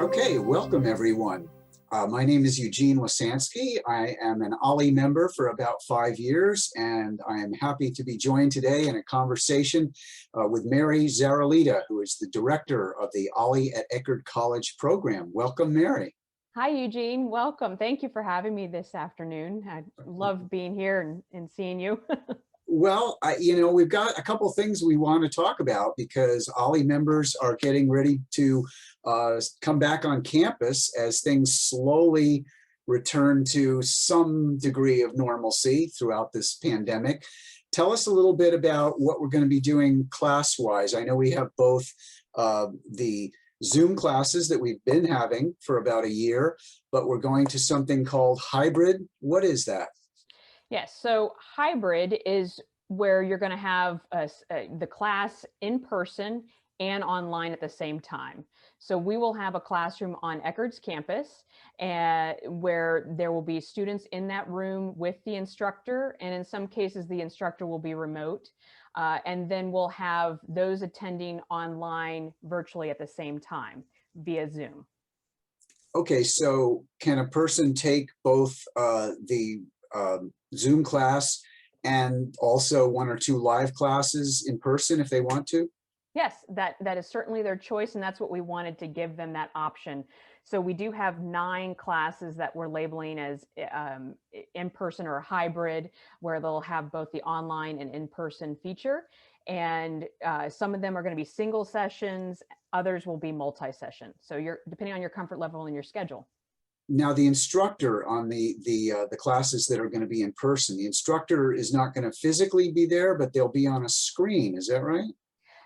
Okay, welcome everyone. My name is Eugene Wasansky. I am an OLLI member for about 5 years, and I am happy to be joined today in a conversation with Mary Zaralita, who is the director of the OLLI at Eckerd College program. Welcome, Mary. Hi, Eugene. Welcome. Thank you for having me this afternoon. I love being here and seeing you. Well, we've got a couple things we want to talk about because OLLI members are getting ready to come back on campus as things slowly return to some degree of normalcy throughout this pandemic. Tell us a little bit about what we're going to be doing class-wise. I know we have both the Zoom classes that we've been having for about a year, but we're going to something called hybrid. What is that? Yes, so hybrid is where you're going to have the class in person and online at the same time. So we will have a classroom on Eckerd's campus where there will be students in that room with the instructor, and in some cases the instructor will be remote. And then we'll have those attending online virtually at the same time via Zoom. Okay, so can a person take both the Zoom class and also one or two live classes in person if they want to? Yes, that is certainly their choice, and that's what we wanted to give them, that option. So we do have 9 classes that we're labeling as in-person or hybrid, where they'll have both the online and in-person feature. And some of them are going to be single sessions, others will be multi-session. So you're depending on your comfort level and your schedule. Now, the instructor on the classes that are going to be in person, the instructor is not going to physically be there, but they'll be on a screen. Is that right?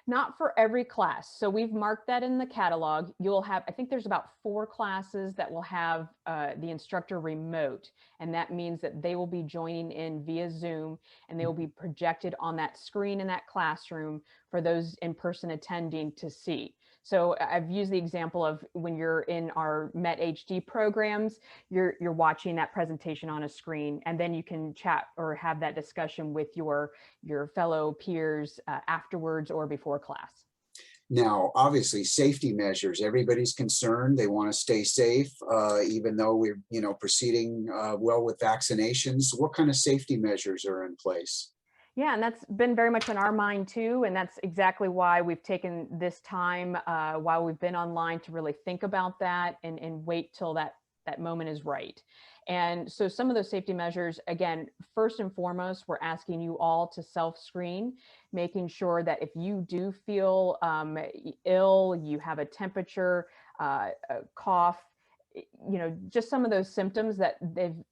Not for every class. So we've marked that in the catalog. You'll have, I think there's about 4 classes that will have the instructor remote. And that means that they will be joining in via Zoom, and they will be projected on that screen in that classroom for those in-person attending to see. So I've used the example of when you're in our Met HD programs, you're watching that presentation on a screen, and then you can chat or have that discussion with your fellow peers afterwards or before class. Now, obviously, safety measures, everybody's concerned. They want to stay safe, even though we're, proceeding well with vaccinations. What kind of safety measures are in place? Yeah, and that's been very much on our mind too. And that's exactly why we've taken this time while we've been online to really think about that and wait till that moment is right. And so some of those safety measures, again, first and foremost, we're asking you all to self-screen, making sure that if you do feel ill, you have a temperature, a cough, just some of those symptoms that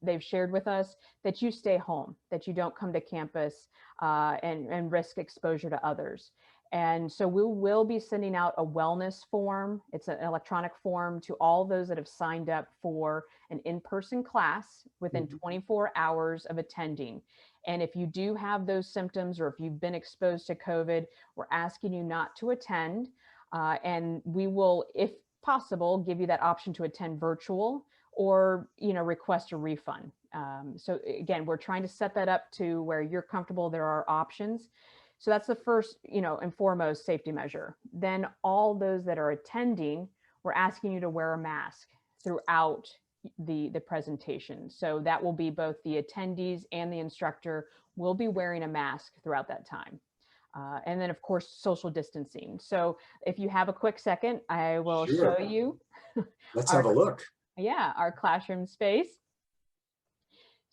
they've shared with us, that you stay home, that you don't come to campus and risk exposure to others. And so we will be sending out a wellness form. It's an electronic form to all those that have signed up for an in-person class within 24 hours of attending. And if you do have those symptoms, or if you've been exposed to COVID, we're asking you not to attend. And we will, if possible, give you that option to attend virtual or request a refund. So again, we're trying to set that up to where you're comfortable. There are options. So that's the first and foremost safety measure. Then all those that are attending, we're asking you to wear a mask throughout the presentation. So that will be both the attendees and the instructor will be wearing a mask throughout that time. And then, of course, social distancing. So if you have a quick second, I will show you. Let's have a look. Yeah, our classroom space.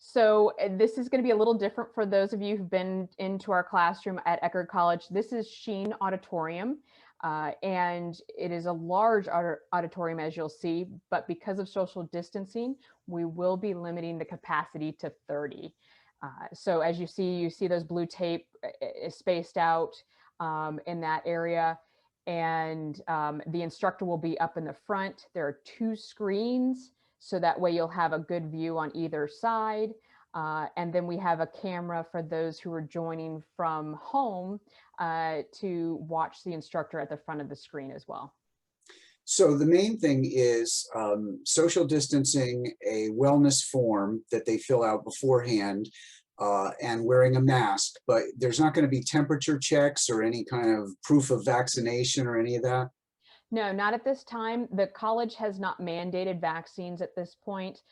So this is going to be a little different for those of you who've been into our classroom at Eckerd College. This is Sheen Auditorium, and it is a large auditorium, as you'll see, but because of social distancing, we will be limiting the capacity to 30. So as you see those blue tape spaced out in that area, and the instructor will be up in the front. There are 2 screens, so that way you'll have a good view on either side. And then we have a camera for those who are joining from home to watch the instructor at the front of the screen as well. So the main thing is social distancing, a wellness form that they fill out beforehand, and wearing a mask, but there's not going to be temperature checks or any kind of proof of vaccination or any of that? No, not at this time. The college has not mandated vaccines at this point.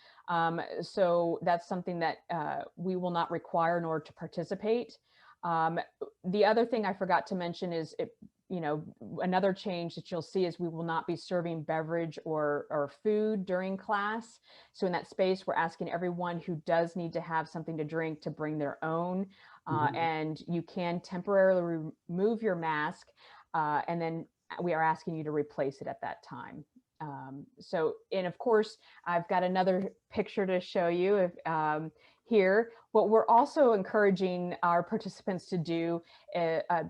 So that's something that we will not require in order to participate. Um, the other thing I forgot to mention is, another change that you'll see is we will not be serving beverage or food during class. So in that space, we're asking everyone who does need to have something to drink to bring their own. Mhm. And you can temporarily remove your mask, and then we are asking you to replace it at that time. And of course, I've got another picture to show you here. What we're also encouraging our participants to do,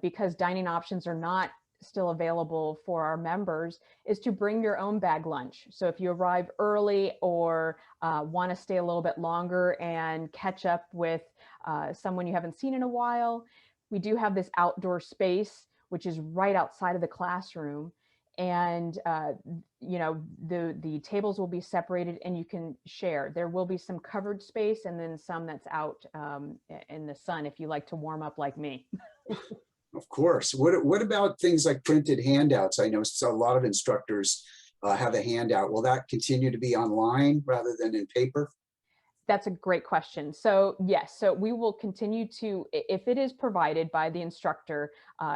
because dining options are not still available for our members, is to bring your own bag lunch. So if you arrive early or want to stay a little bit longer and catch up with someone you haven't seen in a while, we do have this outdoor space which is right outside of the classroom. And the tables will be separated and you can share. There will be some covered space and then some that's out in the sun if you like to warm up like me. Of course. What about things like printed handouts? I know a lot of instructors have a handout. Will that continue to be online rather than in paper? That's a great question. So yes, so we will continue to, if it is provided by the instructor,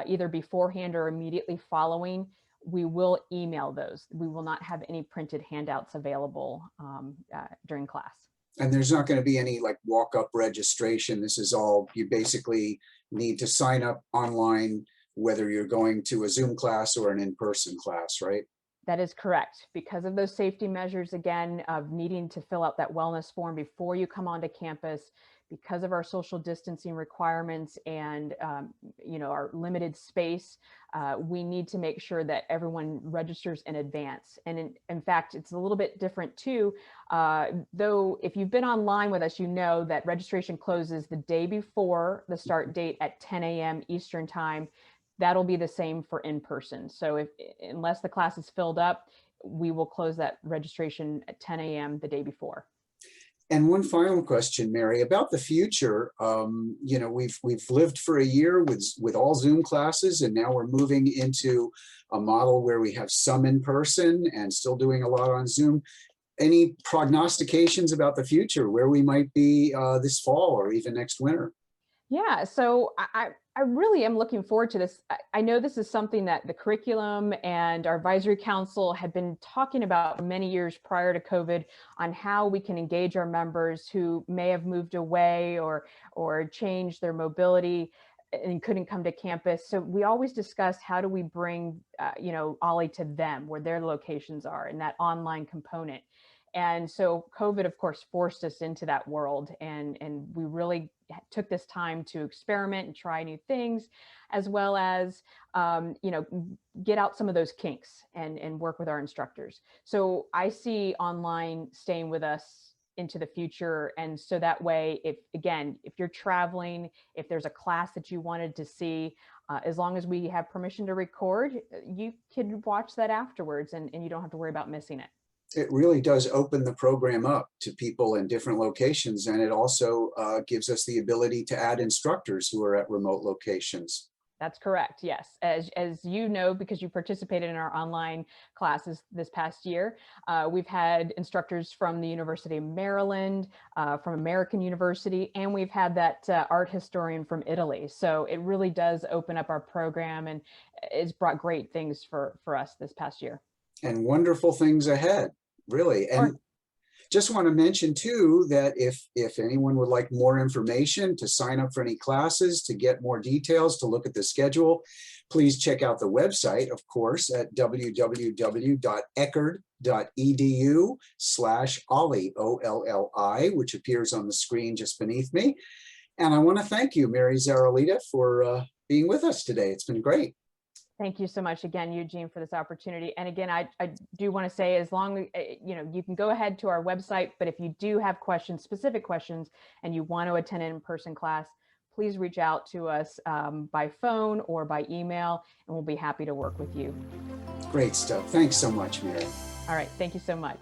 either beforehand or immediately following, we will email those. We will not have any printed handouts available during class. And there's not going to be any like walk-up registration. This is all, you basically need to sign up online, whether you're going to a Zoom class or an in-person class, right? That is correct. Because of those safety measures, again, of needing to fill out that wellness form before you come onto campus, because of our social distancing requirements and our limited space, we need to make sure that everyone registers in advance. And in fact, it's a little bit different too. Though if you've been online with us, you know that registration closes the day before the start date at 10 a.m. Eastern time. That'll be the same for in-person. So unless the class is filled up, we will close that registration at 10 a.m. the day before. And one final question, Mary, about the future. We've lived for a year with all Zoom classes, and now we're moving into a model where we have some in person and still doing a lot on Zoom. Any prognostications about the future, where we might be this fall or even next winter? Yeah, so I really am looking forward to this. I know this is something that the curriculum and our advisory council had been talking about for many years prior to COVID, on how we can engage our members who may have moved away or changed their mobility and couldn't come to campus. So we always discuss, how do we bring OLLI to them where their locations are, and that online component. And so COVID, of course, forced us into that world, and we really took this time to experiment and try new things, as well as get out some of those kinks and work with our instructors. So I see online staying with us into the future. And so that way, if you're traveling, if there's a class that you wanted to see, as long as we have permission to record, you can watch that afterwards, and you don't have to worry about missing it. It really does open the program up to people in different locations, and it also gives us the ability to add instructors who are at remote locations. That's correct. Yes. As you know, because you participated in our online classes this past year, we've had instructors from the University of Maryland, from American University, and we've had that art historian from Italy. So it really does open up our program, and it's brought great things for us this past year. And wonderful things ahead, really. And just want to mention too that if anyone would like more information, to sign up for any classes, to get more details, to look at the schedule, please check out the website, of course, at www.eckerd.edu/OLLI, OLLI, which appears on the screen just beneath me. And I want to thank you, Mary Zaralita, for being with us today. It's been great. Thank you so much again, Eugene, for this opportunity. And again, I do want to say, as long as, you can go ahead to our website, but if you do have questions, specific questions, and you want to attend an in-person class, please reach out to us by phone or by email, and we'll be happy to work with you. Great stuff. Thanks so much, Mary. All right. Thank you so much.